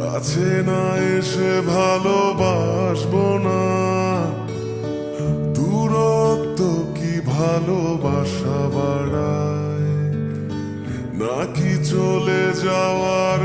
কাছে না এসে ভালোবাসবো না, দূরত্ব কি ভালোবাসা বাড়ায়, নাকি চলে যাওয়ার